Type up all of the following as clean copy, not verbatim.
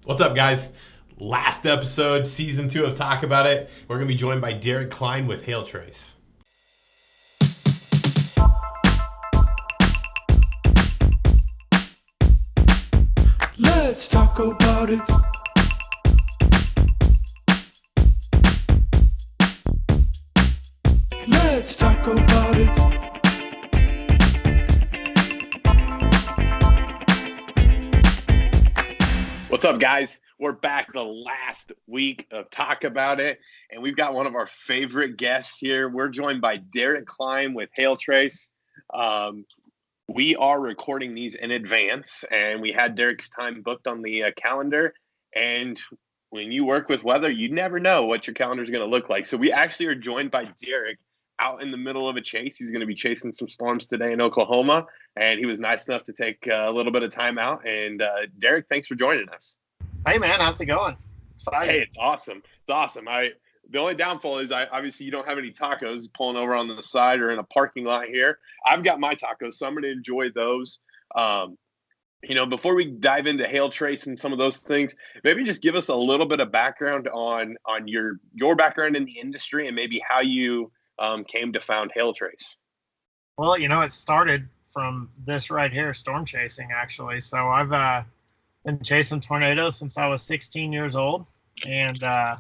What's up, guys? Last episode, season 2 of Talk About It. We're going to be joined by Derik Kline with Hailtrace. Let's talk about it. Let's talk about it. What's up, guys? We're back the last week of Talk About It, and we've got one of our favorite guests here. We're joined by Derik Kline with Hailtrace. We are recording these in advance, and we had Derik's time booked on the calendar. And when you work with weather, you never know what your calendar is going to look like. So we actually are joined by Derik out in the middle of a chase. He's going to be chasing some storms today in Oklahoma, and he was nice enough to take a little bit of time out. And Derik, thanks for joining us. Hey man, how's it going? Excited. Hey, it's awesome. It's awesome. The only downfall is obviously you don't have any tacos pulling over on the side or in a parking lot here. I've got my tacos, so I'm going to enjoy those. Before we dive into Hailtrace and some of those things, maybe just give us a little bit of background on your background in the industry and maybe how you came to found Hailtrace. Well, it started from this right here, storm chasing, actually. So I've been chasing tornadoes since I was 16 years old, and I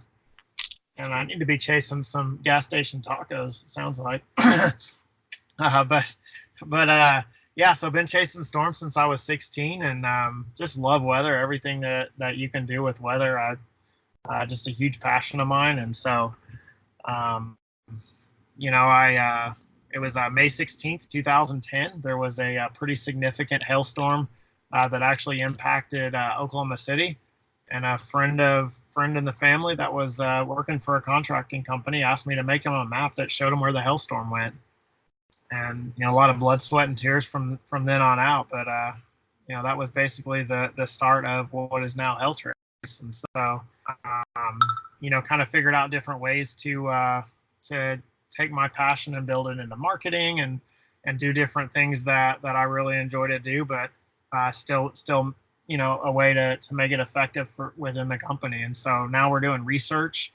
need to be chasing some gas station tacos, it sounds like. Yeah, so I've been chasing storms since I was 16, and just love weather, everything that you can do with weather. Just a huge passion of mine, and so it was May 16th, 2010. There was a pretty significant hailstorm that actually impacted Oklahoma City, and a friend in the family that was working for a contracting company asked me to make him a map that showed him where the hailstorm went. And a lot of blood, sweat, and tears from then on out. But that was basically the start of what is now Hailtrace. And so kind of figured out different ways to take my passion and build it into marketing and do different things that I really enjoy to do, but still a way to make it effective within the company. And so now we're doing research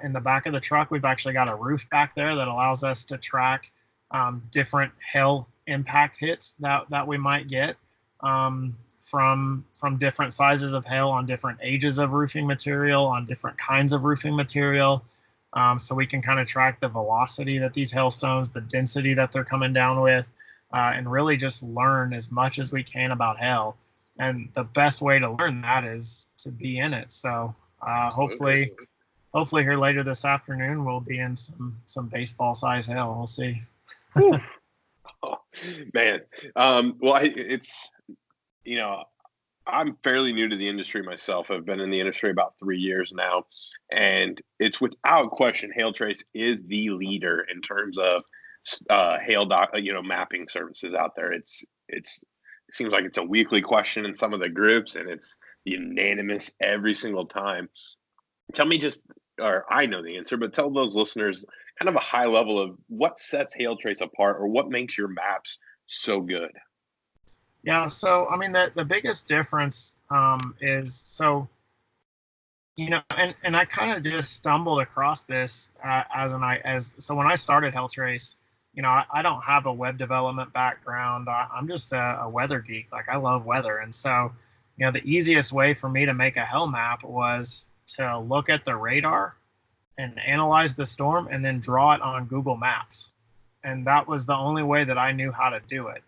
in the back of the truck. We've actually got a roof back there that allows us to track different hail impact hits that we might get from different sizes of hail on different ages of roofing material, on different kinds of roofing material. So we can kind of track the velocity that these hailstones, the density that they're coming down with, and really just learn as much as we can about hail. And the best way to learn that is to be in it. So hopefully here later this afternoon, we'll be in some baseball size hail. We'll see. Oh, man. I'm fairly new to the industry myself. I've been in the industry about 3 years now, and it's without question Hailtrace is the leader in terms of mapping services out there. It seems like it's a weekly question in some of the groups, and it's unanimous every single time. Tell me I know the answer, but tell those listeners kind of a high level of what sets Hailtrace apart or what makes your maps so good. Yeah, so I mean the biggest difference is so and I kind of just stumbled across this so when I started Hailtrace, I don't have a web development background. I'm just a weather geek. Like, I love weather, and so the easiest way for me to make a hail map was to look at the radar and analyze the storm and then draw it on Google Maps, and that was the only way that I knew how to do it.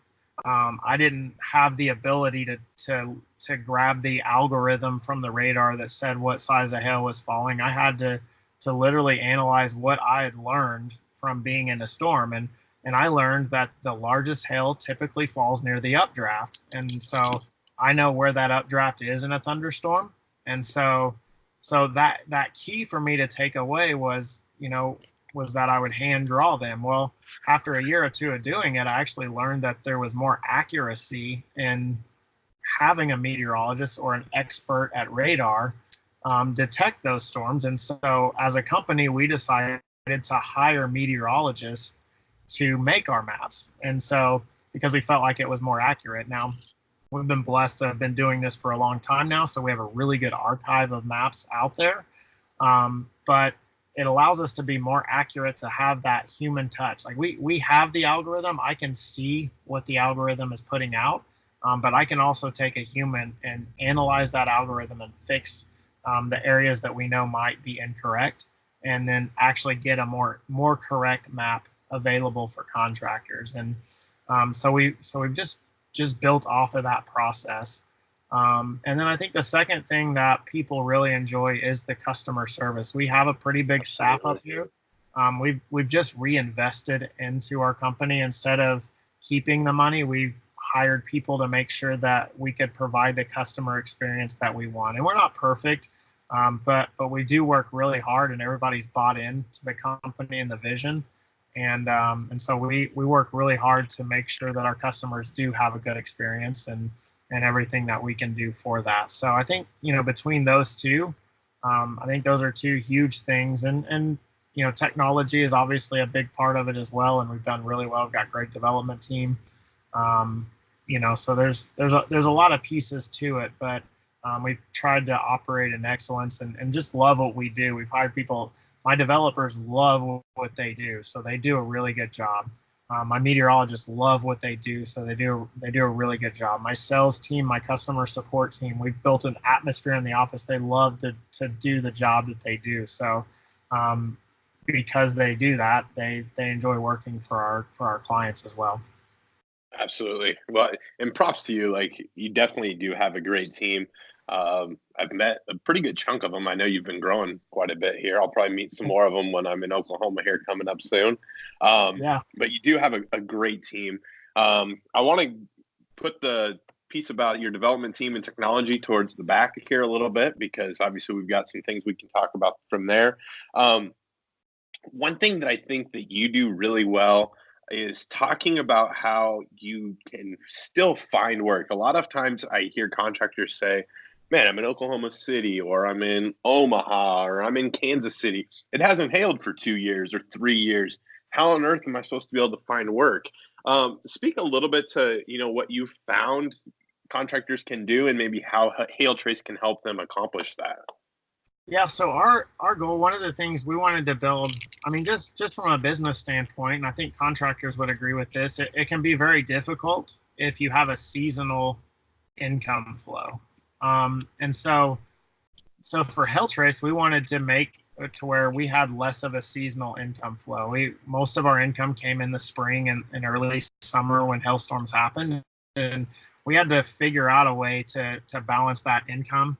I didn't have the ability to grab the algorithm from the radar that said what size of hail was falling. I had to literally analyze what I had learned from being in a storm. And I learned that the largest hail typically falls near the updraft. And so I know where that updraft is in a thunderstorm. And so that key for me to take away was that I would hand draw them. Well, after a year or two of doing it, I actually learned that there was more accuracy in having a meteorologist or an expert at radar detect those storms. And so as a company, we decided to hire meteorologists to make our maps. And so because we felt like it was more accurate. Now, we've been blessed to have been doing this for a long time now, so we have a really good archive of maps out there. But it allows us to be more accurate, to have that human touch. Like we have the algorithm. I can see what the algorithm is putting out, but I can also take a human and analyze that algorithm and fix the areas that we know might be incorrect, and then actually get a more correct map available for contractors. And so we've just built off of that process. And then I think the second thing that people really enjoy is the customer service. We have a pretty big staff up here. We've just reinvested into our company. Instead of keeping the money, we've hired people to make sure that we could provide the customer experience that we want. And we're not perfect, but we do work really hard, and everybody's bought into the company and the vision. And so we work really hard to make sure that our customers do have a good experience, and everything that we can do for that. So I think, between those two, I think those are two huge things. And technology is obviously a big part of it as well. And we've done really well. We've got a great development team. So there's a lot of pieces to it, but we've tried to operate in excellence and just love what we do. We've hired people. My developers love what they do, so they do a really good job. My meteorologists love what they do, so they do a really good job. My sales team, my customer support team, we've built an atmosphere in the office. They love to do the job that they do. So because they do that, they enjoy working for our clients as well. Absolutely. Well, and props to you. Like, you definitely do have a great team. I've met a pretty good chunk of them. I know you've been growing quite a bit here. I'll probably meet some more of them when I'm in Oklahoma here coming up soon. Yeah. But you do have a great team. I want to put the piece about your development team and technology towards the back here a little bit, because obviously we've got some things we can talk about from there. One thing that I think that you do really well is talking about how you can still find work. A lot of times I hear contractors say, man, I'm in Oklahoma City, or I'm in Omaha, or I'm in Kansas City. It hasn't hailed for 2 years or 3 years. How on earth am I supposed to be able to find work? Speak a little bit to, what you found contractors can do, and maybe how Hailtrace can help them accomplish that. Yeah, so our goal, one of the things we wanted to build, I mean, just from a business standpoint, and I think contractors would agree with this, it can be very difficult if you have a seasonal income flow. And so for Hailtrace, we wanted to make it to where we had less of a seasonal income flow. Most of our income came in the spring and early summer when hailstorms happened, and we had to figure out a way to balance that income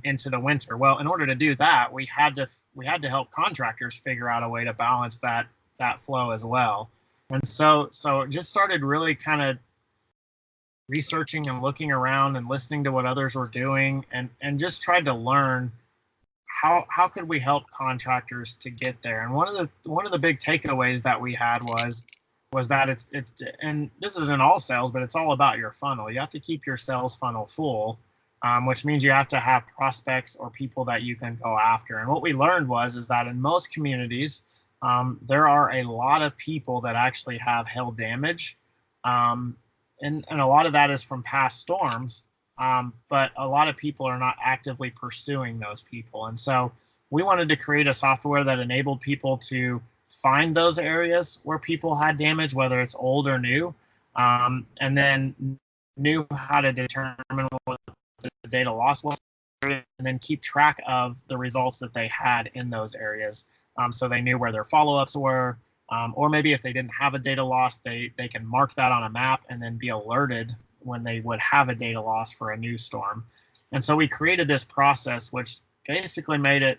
into the winter. Well, in order to do that, we had to help contractors figure out a way to balance that flow as well. And so it just started really kind of researching and looking around and listening to what others were doing, and just tried to learn how could we help contractors to get there. And one of the big takeaways that we had was that it's and this is in all sales, but it's all about your funnel. You have to keep your sales funnel full, which means you have to have prospects or people that you can go after. And what we learned is that in most communities, there are a lot of people that actually have hail damage. And a lot of that is from past storms, but a lot of people are not actively pursuing those people. And so we wanted to create a software that enabled people to find those areas where people had damage, whether it's old or new, and then knew how to determine what the data loss was, and then keep track of the results that they had in those areas. So they knew where their follow-ups were. Or maybe if they didn't have a data loss, they can mark that on a map and then be alerted when they would have a data loss for a new storm. And so we created this process, which basically made it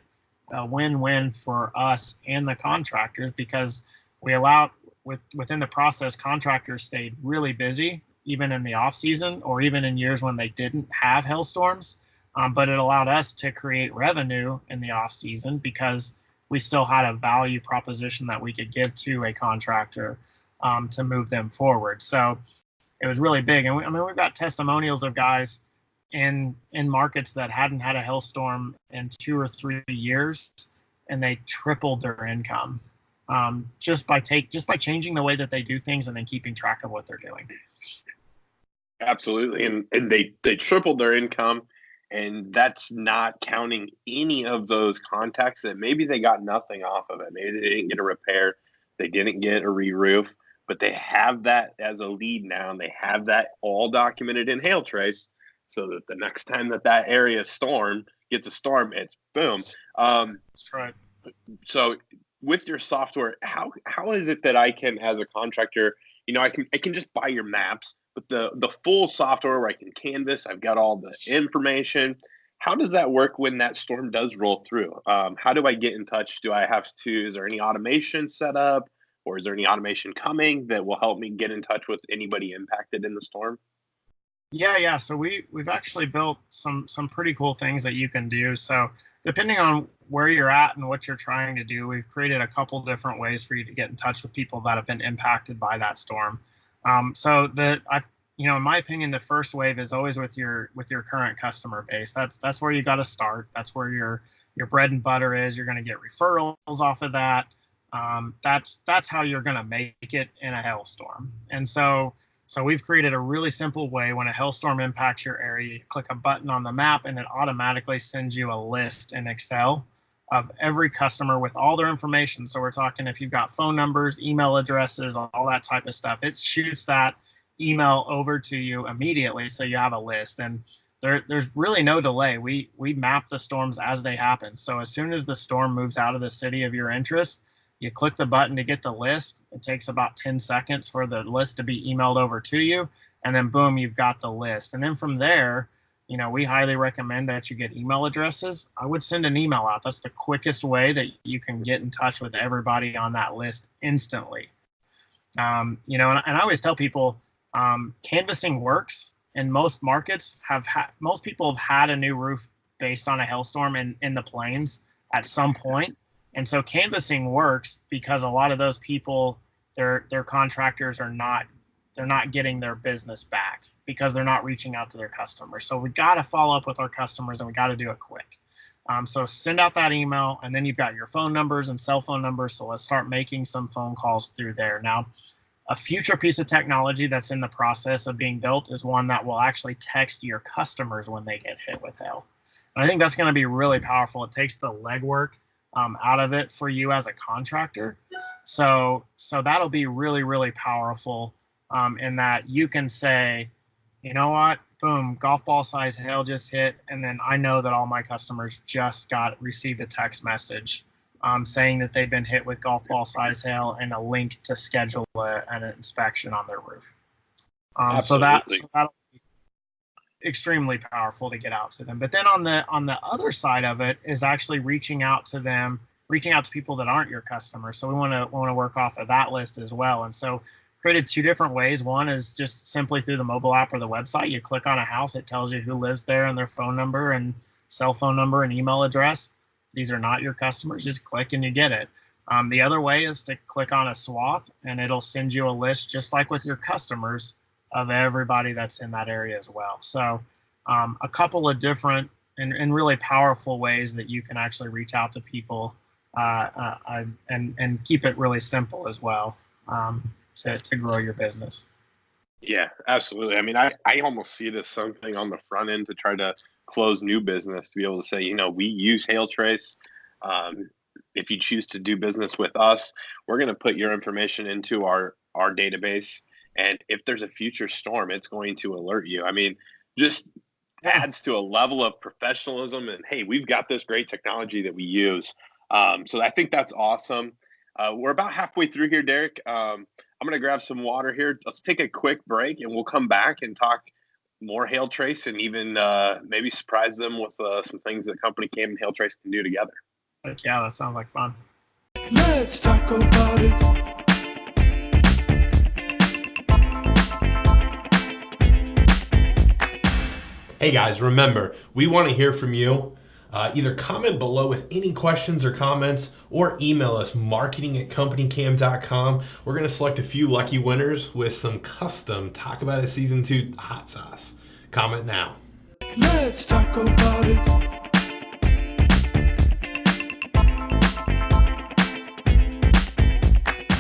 a win-win for us and the contractors, because we allowed within the process, contractors stayed really busy, even in the off season or even in years when they didn't have hailstorms. But it allowed us to create revenue in the off season because we still had a value proposition that we could give to a contractor to move them forward. So it was really big. And we've got testimonials of guys in markets that hadn't had a hailstorm in 2 or 3 years, and they tripled their income just by changing the way that they do things and then keeping track of what they're doing. Absolutely. And they tripled their income, and that's not counting any of those contacts that maybe they got nothing off of it. Maybe they didn't get a repair, they didn't get a re-roof, but they have that as a lead now, and they have that all documented in Hailtrace, so that the next time that area gets a storm, it's boom. That's right. So with your software, how is it that I can, as a contractor, I can just buy your maps, but the full software where I can canvas, I've got all the information. How does that work when that storm does roll through? How do I get in touch? Is there any automation set up, or is there any automation coming that will help me get in touch with anybody impacted in the storm? Yeah. So we've actually built some pretty cool things that you can do. So depending on where you're at and what you're trying to do, we've created a couple different ways for you to get in touch with people that have been impacted by that storm. In my opinion, the first wave is always with your current customer base. That's where you got to start. That's where your bread and butter is. You're going to get referrals off of that. That's how you're going to make it in a hailstorm. And so we've created a really simple way. When a hailstorm impacts your area, you click a button on the map and it automatically sends you a list in Excel of every customer with all their information. So we're talking if you've got phone numbers, email addresses, all that type of stuff. It shoots that email over to you immediately, so you have a list. And there's really no delay. We map the storms as they happen. So as soon as the storm moves out of the city of your interest, you click the button to get the list. It takes about 10 seconds for the list to be emailed over to you. And then boom, you've got the list. And then from there, we highly recommend that you get email addresses. I would send an email out. That's the quickest way that you can get in touch with everybody on that list instantly. And I always tell people, canvassing works. In most markets, most people have had a new roof based on a hailstorm in the plains at some point. And so canvassing works because a lot of those people, their contractors they're not getting their business back because they're not reaching out to their customers. So we got to follow up with our customers, and we got to do it quick. So send out that email, and then you've got your phone numbers and cell phone numbers. So let's start making some phone calls through there. Now, a future piece of technology that's in the process of being built is one that will actually text your customers when they get hit with hail. And I think that's going to be really powerful. It takes the legwork out of it for you as a contractor. So that'll be really, really powerful in that you can say, you know what, boom, golf ball size hail just hit. And then I know that all my customers just received a text message saying that they've been hit with golf ball size hail and a link to schedule an inspection on their roof. So that'll be extremely powerful to get out to them. But then on the other side of it is actually reaching out to people that aren't your customers. So we want to work off of that list as well. And so created two different ways. One is just simply through the mobile app or the website. You click on a house, it tells you who lives there and their phone number and cell phone number and email address. These are not your customers. Just click and you get it. The other way is to click on a swath, and it'll send you a list just like with your customers of everybody that's in that area as well. So a couple of different and really powerful ways that you can actually reach out to people and keep it really simple as well to grow your business. Yeah, absolutely. I mean, I almost see it as something on the front end to try to close new business, to be able to say, we use Hailtrace. If you choose to do business with us, we're going to put your information into our database. And if there's a future storm, it's going to alert you. I mean, just adds to a level of professionalism. And hey, we've got this great technology that we use. So I think that's awesome. We're about halfway through here, Derik. I'm going to grab some water here. Let's take a quick break, and we'll come back and talk more Hailtrace and even maybe surprise them with some things that CompanyCam and Hailtrace can do together. Yeah, that sounds like fun. Let's talk about it. Hey guys, remember, we want to hear from you. Either comment below with any questions or comments, or email us marketing@companycam.com. We're going to select a few lucky winners with some custom Talk About It Season 2 hot sauce. Comment now. Let's talk about it.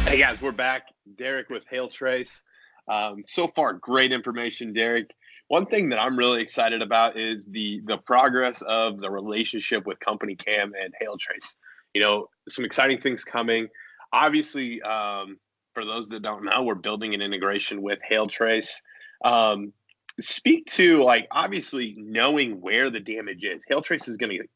Hey guys, we're back. Derik with Hailtrace. So far, great information, Derik. One thing that I'm really excited about is the progress of the relationship with CompanyCam and Hailtrace. Some exciting things coming. Obviously, for those that don't know, we're building an integration with Hailtrace. Speak to, like, obviously knowing where the damage is. Hailtrace is going to,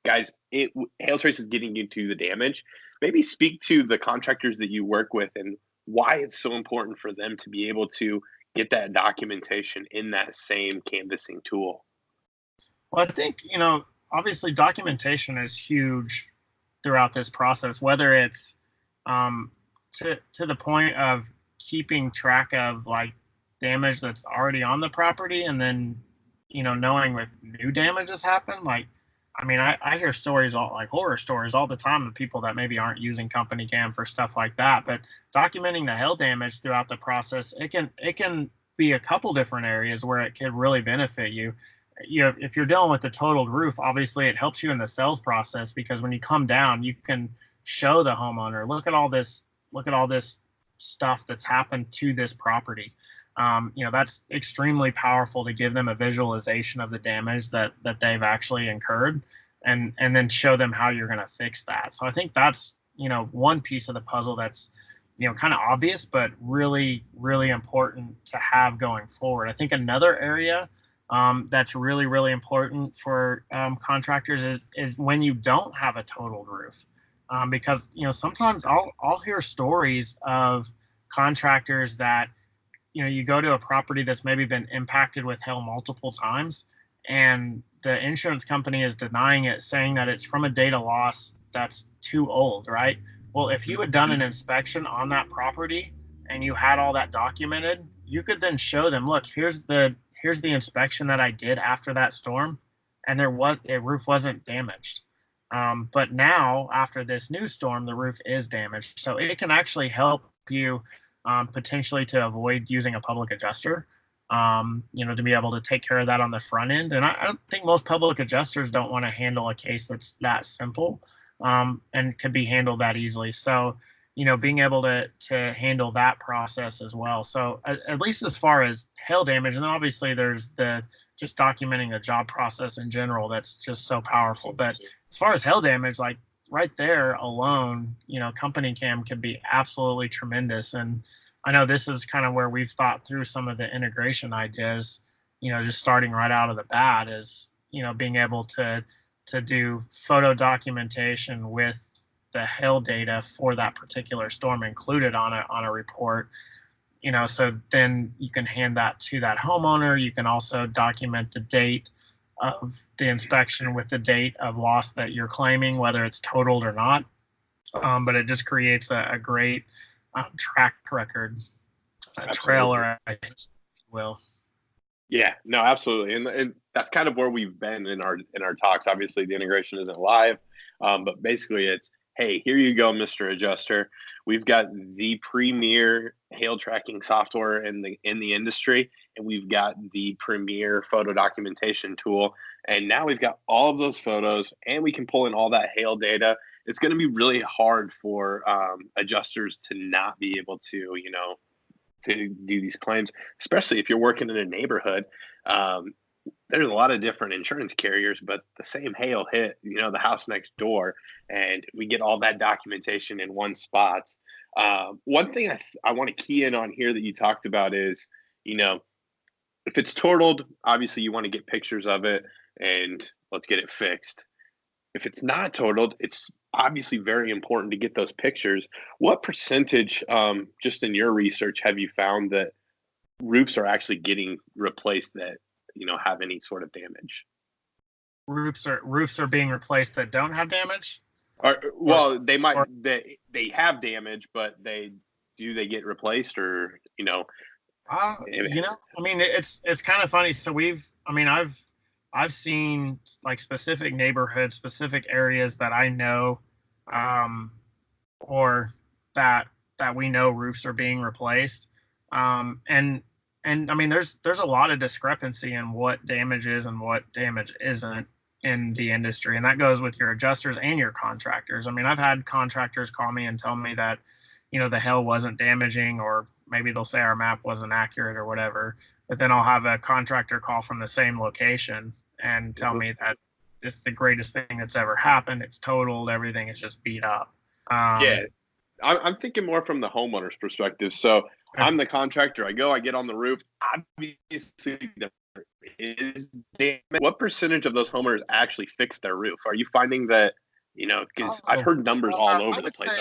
guys, Hailtrace is getting you to the damage. Maybe speak to the contractors that you work with and why it's so important for them to be able to get that documentation in that same canvassing tool. Well, I think, obviously documentation is huge throughout this process, whether it's to the point of keeping track of like damage that's already on the property, and then, knowing if new damage has happened. Like, I hear stories, horror stories all the time of people that maybe aren't using CompanyCam for stuff like that. But documenting the hail damage throughout the process, it can be a couple different areas where it could really benefit you. If you're dealing with the totaled roof, obviously it helps you in the sales process, because when you come down, you can show the homeowner, look at all this stuff that's happened to this property. That's extremely powerful to give them a visualization of the damage that they've actually incurred, and then show them how you're going to fix that. So I think that's, one piece of the puzzle that's, kind of obvious, but really, really important to have going forward. I think another area that's really, really important for contractors is when you don't have a totaled roof, because sometimes I'll hear stories of contractors that you go to a property that's maybe been impacted with hail multiple times, and the insurance company is denying it, saying that it's from a data loss that's too old, right? Well, if you had done an inspection on that property and you had all that documented, you could then show them, look, here's the inspection that I did after that storm, and the roof wasn't damaged. But now, after this new storm, the roof is damaged. So it can actually help you potentially to avoid using a public adjuster, to be able to take care of that on the front end. And I don't think most public adjusters don't want to handle a case that's that simple, and could be handled that easily. So, being able to handle that process as well. So at least as far as hail damage, and then obviously there's the just documenting the job process in general, that's just so powerful. But as far as hail damage, like right there alone, CompanyCam can be absolutely tremendous. And I know this is kind of where we've thought through some of the integration ideas, just starting right out of the bat is, being able to do photo documentation with the hail data for that particular storm included on a report. So then you can hand that to that homeowner. You can also document the date of the inspection with the date of loss that you're claiming, whether it's totaled or not. But it just creates a great track record, a trailer, if you will. Yeah, no, absolutely. And that's kind of where we've been in our talks. Obviously, the integration isn't live, but basically it's, hey, here you go, Mr. Adjuster. We've got the premier hail tracking software in the industry, and we've got the premier photo documentation tool. And now we've got all of those photos, and we can pull in all that hail data. It's going to be really hard for adjusters to not be able to, to do these claims, especially if you're working in a neighborhood. There's a lot of different insurance carriers, but the same hail hit, the house next door, and we get all that documentation in one spot. One thing I want to key in on here that you talked about is, if it's totaled, obviously you want to get pictures of it and let's get it fixed. If it's not totaled, it's obviously very important to get those pictures. What percentage, just in your research, have you found that roofs are actually getting replaced that, have any sort of damage? Roofs are being replaced that don't have damage? They have damage, but they get replaced, or it's kind of funny. So I've seen like specific neighborhoods, specific areas that I know, or that we know roofs are being replaced, and there's a lot of discrepancy in what damage is and what damage isn't in the industry, and that goes with your adjusters and your contractors. I've had contractors call me and tell me that, the hail wasn't damaging, or maybe they'll say our map wasn't accurate or whatever. But then I'll have a contractor call from the same location and tell me that it's the greatest thing that's ever happened. It's totaled. Everything is just beat up. Yeah, I'm thinking more from the homeowner's perspective. So I'm the contractor. I get on the roof. Obviously, there is damage. What percentage of those homeowners actually fix their roof? Are you finding that, because I've heard numbers all over the place.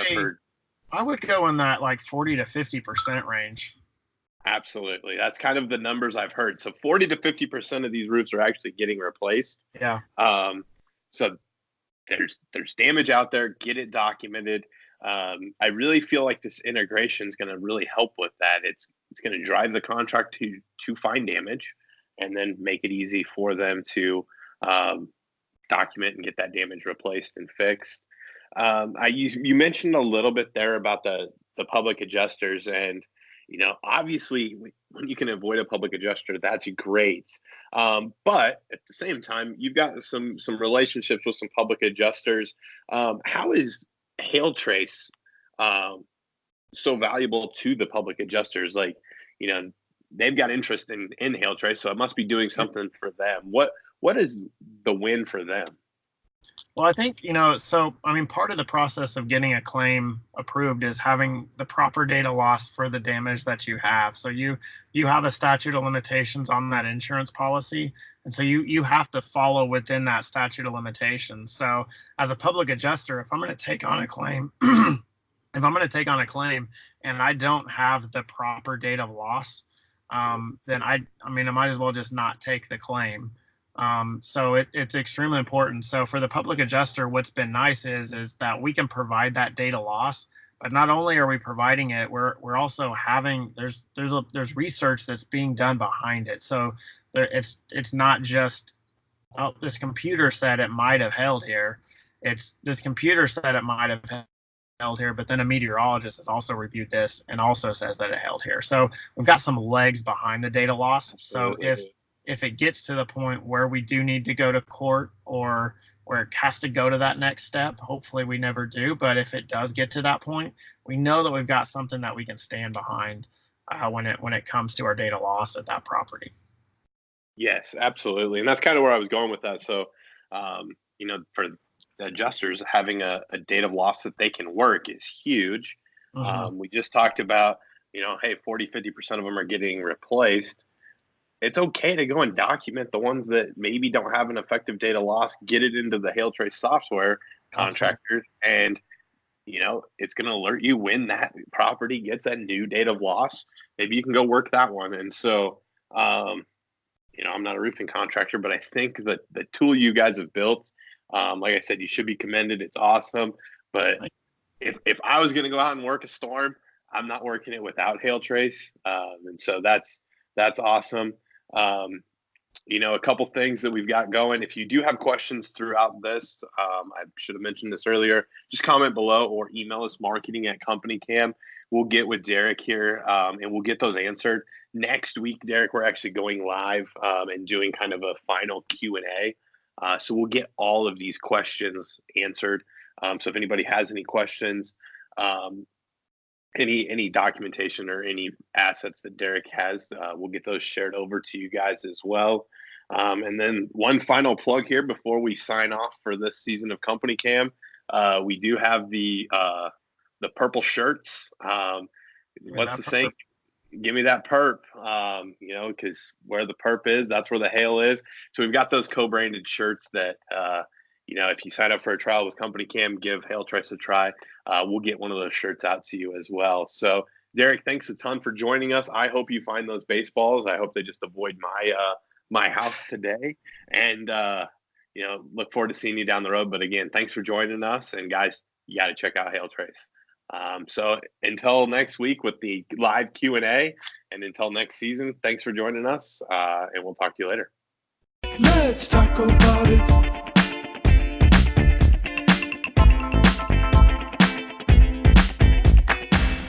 I would go in that like 40 to 50% range. Absolutely. That's kind of the numbers I've heard. So 40 to 50% of these roofs are actually getting replaced. Yeah. So there's damage out there. Get it documented. I really feel like this integration is going to really help with that. It's going to drive the contract to find damage, and then make it easy for them to document and get that damage replaced and fixed. You mentioned a little bit there about the public adjusters, and obviously when you can avoid a public adjuster, that's great. But at the same time, you've got some relationships with some public adjusters. How is Hailtrace so valuable to the public adjusters? Like, they've got interest in Hailtrace, so it must be doing something for them. What is the win for them? Well, I think, part of the process of getting a claim approved is having the proper data loss for the damage that you have. So you have a statute of limitations on that insurance policy. And so you have to follow within that statute of limitations. So as a public adjuster, if I'm going to take on a claim, and I don't have the proper date of loss, then I might as well just not take the claim. So it's extremely important. So for the public adjuster, what's been nice is that we can provide that data loss, but not only are we providing it, we're also having, there's research that's being done behind it. So it's not just, oh, this computer said it might have held here. It's this computer said it might have held here, but then a meteorologist has also reviewed this and also says that it held here. So we've got some legs behind the data loss. So if it gets to the point where we do need to go to court, or where it has to go to that next step, hopefully we never do, but if it does get to that point, we know that we've got something that we can stand behind when it comes to our data loss at that property. Yes, absolutely. And that's kind of where I was going with that. So, for the adjusters, having a date of loss that they can work is huge. Mm-hmm. We just talked about, hey, 40, 50% of them are getting replaced. It's okay to go and document the ones that maybe don't have an effective data loss, get it into the Hailtrace software, contractors, and it's going to alert you when that property gets that new date of loss. Maybe you can go work that one. And so, I'm not a roofing contractor, but I think that the tool you guys have built, like I said, you should be commended. It's awesome. But if I was going to go out and work a storm, I'm not working it without Hailtrace. And so that's awesome. A couple things that we've got going. If you do have questions throughout this, I should have mentioned this earlier, just comment below or email us, marketing@CompanyCam. We'll get with Derik here, and we'll get those answered. Next week, Derik, we're actually going live and doing kind of a final Q&A. So we'll get all of these questions answered. So if anybody has any questions, any documentation or any assets that Derik has, we'll get those shared over to you guys as well. And then one final plug here before we sign off for this season of CompanyCam. We do have the purple shirts. What's the saying? Give me that perp, because where the perp is, that's where the hail is. So we've got those co-branded shirts that, if you sign up for a trial with CompanyCam, give Hailtrace a try. We'll get one of those shirts out to you as well. So, Derik, thanks a ton for joining us. I hope you find those baseballs. I hope they just avoid my house today. And, look forward to seeing you down the road. But again, thanks for joining us. And guys, you got to check out Hailtrace. So until next week with the live Q&A, and until next season, thanks for joining us. And we'll talk to you later. Let's talk about it.